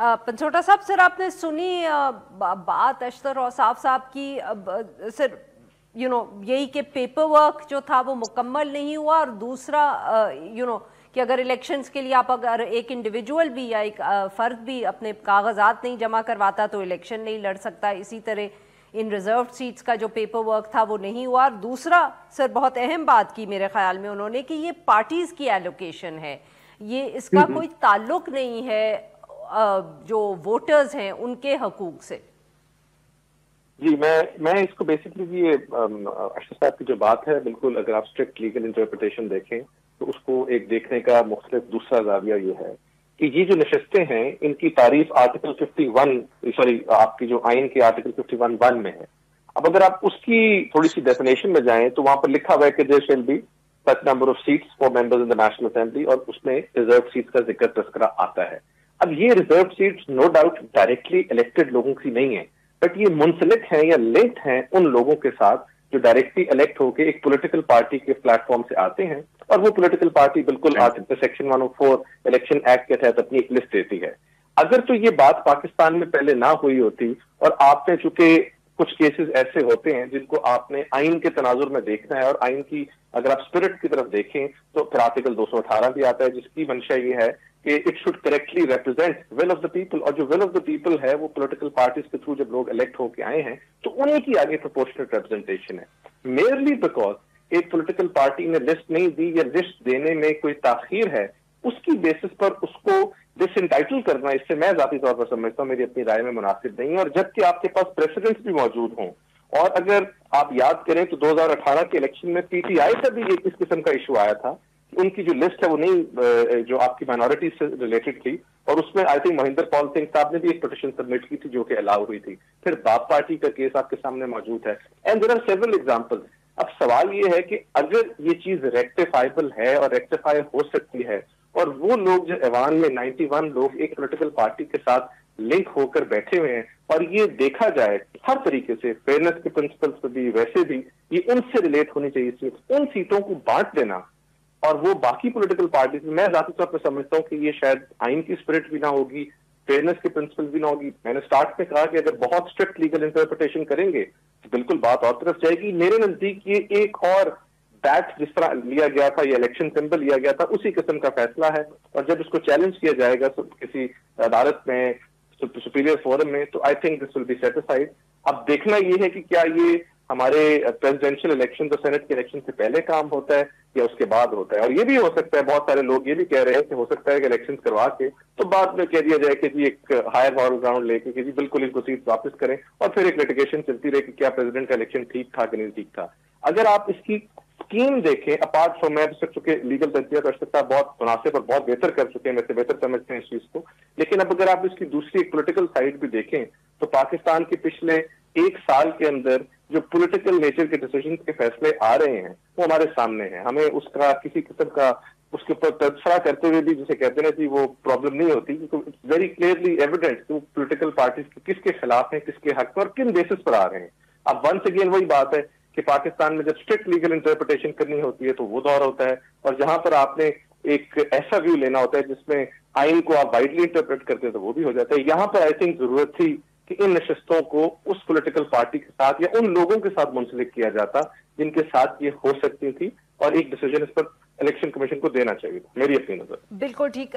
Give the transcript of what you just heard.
पंचोटा साहब, सर आपने सुनी बात अशतर औसाफ साहब की, सर यही कि पेपर वर्क जो था वो मुकम्मल नहीं हुआ, और दूसरा कि अगर इलेक्शंस के लिए आप अगर एक इंडिविजुअल भी या एक फ़र्द भी अपने कागजात नहीं जमा करवाता तो इलेक्शन नहीं लड़ सकता। इसी तरह इन रिजर्व सीट्स का जो पेपर वर्क था वो नहीं हुआ। और दूसरा सर बहुत अहम बात की मेरे ख्याल में उन्होंने कि ये पार्टीज़ की एलोकेशन है, ये इसका कोई ताल्लुक नहीं है जो वोटर्स हैं उनके हकूक से। जी, मैं इसको बेसिकली ये अशरफ साहब की जो बात है, बिल्कुल अगर आप स्ट्रिक्ट लीगल इंटरप्रिटेशन देखें तो उसको एक देखने का मुख्तलिफ दूसरा जाविया ये है कि ये जो नशस्तें हैं इनकी तारीफ आर्टिकल 51 आपकी जो आइन के आर्टिकल 51(1) में है। अब अगर आप उसकी थोड़ी सी डेफिनेशन में जाएं तो वहां पर लिखा हुआ है कि there shall be such number of seats for members in the National Assembly, और उसमें रिजर्व सीट्स का जिक्र तस्करा आता है। अब ये reserve seats no doubt directly elected लोगों की नहीं है, बट ये मुंसलिक हैं या लिंक्ड हैं उन लोगों के साथ जो डायरेक्टली इलेक्ट होकर एक पॉलिटिकल पार्टी के प्लेटफॉर्म से आते हैं, और वो पॉलिटिकल पार्टी बिल्कुल सेक्शन 104 इलेक्शन एक्ट के तहत अपनी एक लिस्ट देती है। अगर तो ये बात पाकिस्तान में पहले ना हुई होती, और आपने चूंकि कुछ केसेस ऐसे होते हैं जिनको आपने आइन के तनाजुर में देखना है, और आइन की अगर आप स्पिरिट की तरफ देखें तो फिर आर्टिकल 218 भी आता है जिसकी मंशा ये है कि it should correctly represent will of the people, और जो विल ऑफ द पीपल है वो पॉलिटिकल पार्टीज के थ्रू जब लोग इलेक्ट होके आए हैं तो उन्हीं की आगे प्रोपोर्शनल रिप्रेजेंटेशन है। मेयरली बिकॉज एक पॉलिटिकल पार्टी ने लिस्ट नहीं दी या लिस्ट देने में कोई ताखीर है, उसकी बेसिस पर उसको डिसइंटाइटल करना, इससे मैं जाती तौर पर समझता हूँ, मेरी अपनी राय में मुनासिब नहीं है। और जबकि आपके पास प्रेसिडेंट्स भी मौजूद हों, और अगर आप याद करें तो 2018 के इलेक्शन में पीटीआई से भी इस किस्म का इशू आया था, उनकी जो लिस्ट है वो नहीं जो आपकी माइनॉरिटी से रिलेटेड थी, और उसमें आई थिंक महेंद्र पाल सिंह साहब ने भी एक पिटीशन सबमिट की थी जो कि अलाउ हुई थी। फिर बाप पार्टी का केस आपके सामने मौजूद है, and there are several examples. अब सवाल ये है कि अगर ये चीज रेक्टिफाइबल है और रेक्टिफाई हो सकती है, और वो लोग जो ऐवान में 91 लोग एक पॉलिटिकल पार्टी के साथ लिंक होकर बैठे हुए हैं, और ये देखा जाए हर तरीके से फेयरनेस के प्रिंसिपल्स पर भी वैसे भी ये उनसे रिलेट होनी चाहिए सीट, उन सीटों को बांट देना और वो बाकी पॉलिटिकल पार्टीज, मैं जाती तौर पर समझता हूँ कि ये शायद आइन की स्पिरिट भी ना होगी, फेयरनेस के प्रिंसिपल भी ना होगी। मैंने स्टार्ट में कहा कि अगर बहुत स्ट्रिक्ट लीगल इंटरप्रिटेशन करेंगे तो बिल्कुल बात और तरफ जाएगी। मेरे नजदीक ये एक और बैट जिस तरह लिया गया था, ये इलेक्शन सिंबल लिया गया था, उसी किस्म का फैसला है, और जब इसको चैलेंज किया जाएगा तो किसी अदालत में, सुपीरियर फोरम में, तो I think this will be satisfied. अब देखना ये है कि क्या ये हमारे प्रेसिडेंशियल इलेक्शन तो सेनेट के इलेक्शन से पहले काम होता है या उसके बाद होता है। और ये भी हो सकता है, बहुत सारे लोग ये भी कह रहे हैं कि हो सकता है कि इलेक्शन करवा के तो बाद में कह दिया जाए कि जी एक हायर मॉरल ग्राउंड लेके कि जी बिल्कुल इनको सीट वापस करें, और फिर एक लिटिगेशन चलती रहे कि क्या प्रेसिडेंट का इलेक्शन ठीक था कि नहीं ठीक था। अगर आप इसकी स्कीम देखें, अपार्ट फ्रॉम, मैं चूंकि लीगल तजजिया कर सकता बहुत मुनासिब और बहुत बेहतर कर चुके हैं, वैसे बेहतर समझते हैं इस चीज को, लेकिन अब अगर आप इसकी दूसरी एक पोलिटिकल साइड भी देखें तो पाकिस्तान के पिछले एक साल के अंदर जो पॉलिटिकल नेचर के डिसीजन के फैसले आ रहे हैं वो हमारे सामने हैं। हमें उसका किसी किस्म का उसके ऊपर तबसरा करते हुए भी जिसे कहते हैं कि वो प्रॉब्लम नहीं होती, क्योंकि इट्स वेरी क्लियरली एविडेंट कि वो पॉलिटिकल पार्टीज किसके खिलाफ हैं, किसके हक पर और किन बेसिस पर आ रहे हैं। अब वंस अगेन वही बात है कि पाकिस्तान में जब स्ट्रिक्ट लीगल इंटरप्रिटेशन करनी होती है तो वो दौर होता है, और जहां पर आपने एक ऐसा व्यू लेना होता है जिसमें आइन को आप वाइडली इंटरप्रेट करते हैं तो वो भी हो जाता है। यहाँ पर आई थिंक जरूरत थी कि इन नशस्तों को उस पॉलिटिकल पार्टी के साथ या उन लोगों के साथ मुंसलिक किया जाता जिनके साथ ये हो सकती थी, और एक डिसीजन इस पर इलेक्शन कमीशन को देना चाहिए, मेरी अपनी नजर। बिल्कुल ठीक।